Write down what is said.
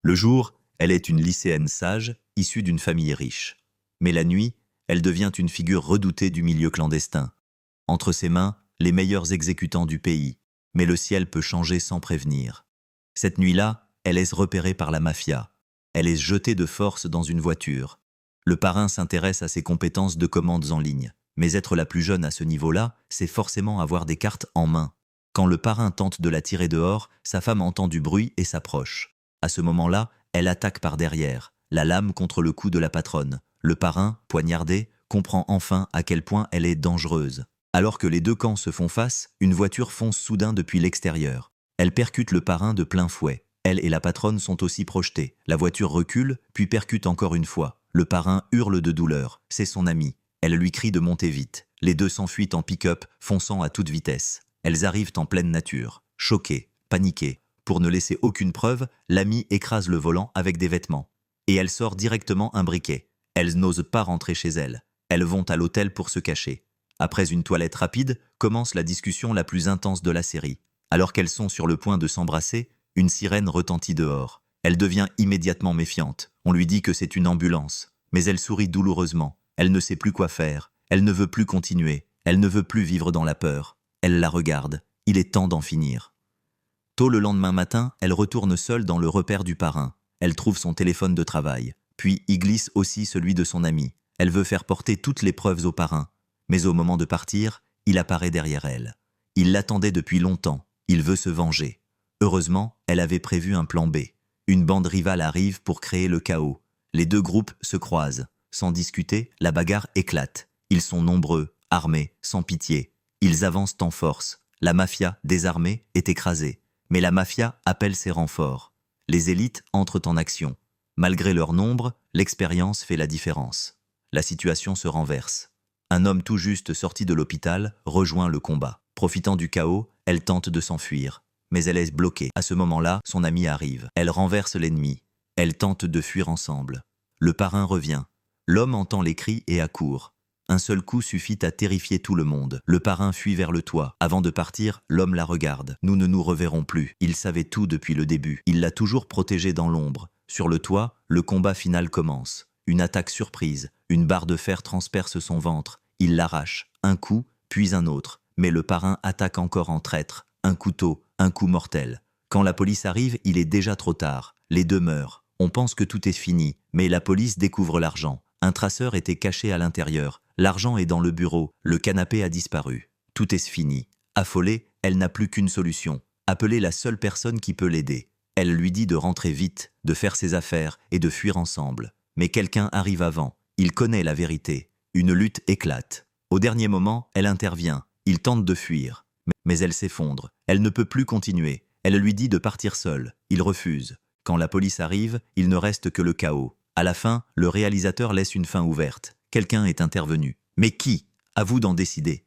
Le jour, elle est une lycéenne sage, issue d'une famille riche. Mais la nuit, elle devient une figure redoutée du milieu clandestin. Entre ses mains, les meilleurs exécutants du pays. Mais le ciel peut changer sans prévenir. Cette nuit-là, elle est repérée par la mafia. Elle est jetée de force dans une voiture. Le parrain s'intéresse à ses compétences de commandes en ligne. Mais être la plus jeune à ce niveau-là, c'est forcément avoir des cartes en main. Quand le parrain tente de la tirer dehors, sa femme entend du bruit et s'approche. À ce moment-là, elle attaque par derrière, la lame contre le cou de la patronne. Le parrain, poignardé, comprend enfin à quel point elle est dangereuse. Alors que les deux camps se font face, une voiture fonce soudain depuis l'extérieur. Elle percute le parrain de plein fouet. Elle et la patronne sont aussi projetées. La voiture recule, puis percute encore une fois. Le parrain hurle de douleur. C'est son ami. Elle lui crie de monter vite. Les deux s'enfuient en pick-up, fonçant à toute vitesse. Elles arrivent en pleine nature. Choquées, paniquées. Pour ne laisser aucune preuve, l'amie écrase le volant avec des vêtements. Et elle sort directement un briquet. Elles n'osent pas rentrer chez elles. Elles vont à l'hôtel pour se cacher. Après une toilette rapide, commence la discussion la plus intense de la série. Alors qu'elles sont sur le point de s'embrasser, une sirène retentit dehors. Elle devient immédiatement méfiante. On lui dit que c'est une ambulance. Mais elle sourit douloureusement. Elle ne sait plus quoi faire. Elle ne veut plus continuer. Elle ne veut plus vivre dans la peur. Elle la regarde. Il est temps d'en finir. Tôt le lendemain matin, elle retourne seule dans le repère du parrain. Elle trouve son téléphone de travail. Puis y glisse aussi celui de son ami. Elle veut faire porter toutes les preuves au parrain. Mais au moment de partir, il apparaît derrière elle. Il l'attendait depuis longtemps. Il veut se venger. Heureusement, elle avait prévu un plan B. Une bande rivale arrive pour créer le chaos. Les deux groupes se croisent. Sans discuter, la bagarre éclate. Ils sont nombreux, armés, sans pitié. Ils avancent en force. La mafia, désarmée, est écrasée. Mais la mafia appelle ses renforts. Les élites entrent en action. Malgré leur nombre, l'expérience fait la différence. La situation se renverse. Un homme tout juste sorti de l'hôpital rejoint le combat. Profitant du chaos, elle tente de s'enfuir. Mais elle est bloquée. À ce moment-là, son ami arrive. Elle renverse l'ennemi. Elles tentent de fuir ensemble. Le parrain revient. L'homme entend les cris et accourt. Un seul coup suffit à terrifier tout le monde. Le parrain fuit vers le toit. Avant de partir, l'homme la regarde. Nous ne nous reverrons plus. Il savait tout depuis le début. Il l'a toujours protégée dans l'ombre. Sur le toit, le combat final commence. Une attaque surprise. Une barre de fer transperce son ventre. Il l'arrache. Un coup, puis un autre. Mais le parrain attaque encore en traître. Un couteau, un coup mortel. Quand la police arrive, il est déjà trop tard. Les deux meurent. On pense que tout est fini. Mais la police découvre l'argent. Un traceur était caché à l'intérieur. L'argent est dans le bureau. Le canapé a disparu. Tout est fini. Affolée, elle n'a plus qu'une solution. Appeler la seule personne qui peut l'aider. Elle lui dit de rentrer vite, de faire ses affaires et de fuir ensemble. Mais quelqu'un arrive avant. Il connaît la vérité. Une lutte éclate. Au dernier moment, elle intervient. Il tente de fuir. Mais elle s'effondre. Elle ne peut plus continuer. Elle lui dit de partir seule. Il refuse. Quand la police arrive, il ne reste que le chaos. À la fin, le réalisateur laisse une fin ouverte. Quelqu'un est intervenu. Mais qui? À vous d'en décider.